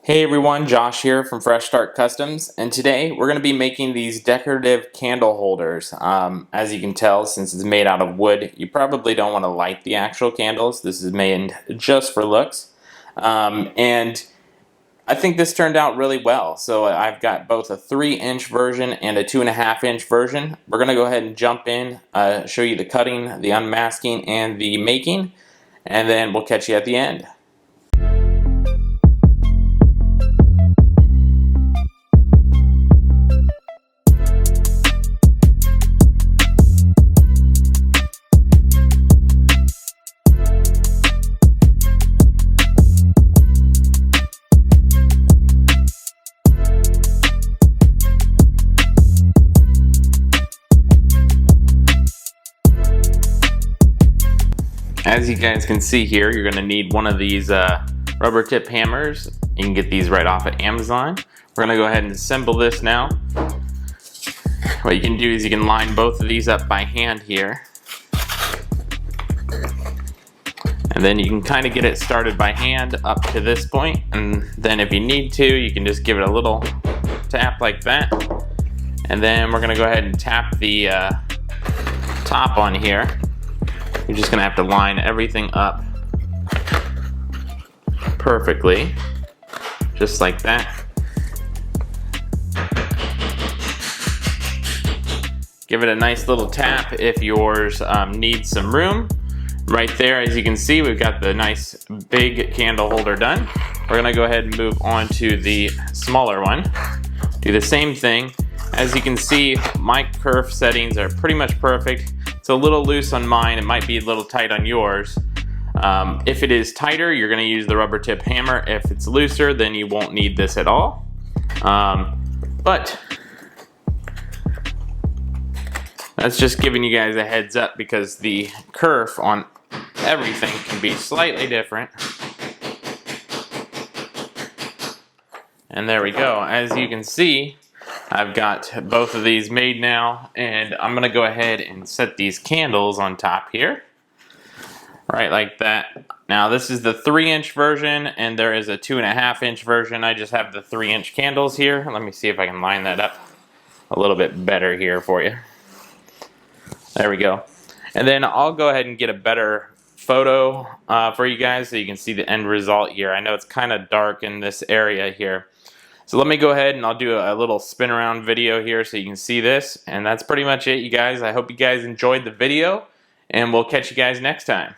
Hey everyone, Josh here from Fresh Start Customs, and today we're going to be making these decorative candle holders. As you can tell, since it's made out of wood, you probably don't want to light the actual candles. This is made just for looks. And I think this turned out really well. So I've got both a 3-inch version and a 2.5-inch version. We're going to go ahead and jump in, show you the cutting, the unmasking, and the making, and then we'll catch you at the end. As you guys can see here, you're going to need one of these rubber tip hammers. You can get these right off at Amazon. We're going to go ahead and assemble this now. What you can do is you can line both of these up by hand here. And then you can kind of get it started by hand up to this point. And then if you need to, you can just give it a little tap like that. And then we're going to go ahead and tap the top on here. You're just going to have to line everything up perfectly, just like that. Give it a nice little tap if yours needs some room. Right there, as you can see, we've got the nice big candle holder done. We're going to go ahead and move on to the smaller one. Do the same thing. As you can see, my kerf settings are pretty much perfect. It's a little loose on mine. It might be a little tight on yours. If it is tighter, you're going to use the rubber tip hammer. If it's looser, then you won't need this at all. But that's just giving you guys a heads up because the kerf on everything can be slightly different. And there we go. As you can see, I've got both of these made now, and I'm going to go ahead and set these candles on top here. Right like that. Now this is the 3-inch version, and there is a 2.5-inch version. I just have the 3-inch candles here. Let me see if I can line that up a little bit better here for you. There we go. And then I'll go ahead and get a better photo for you guys so you can see the end result here. I know it's kind of dark in this area here. So let me go ahead and I'll do a little spin around video here so you can see this. And that's pretty much it, you guys. I hope you guys enjoyed the video, and we'll catch you guys next time.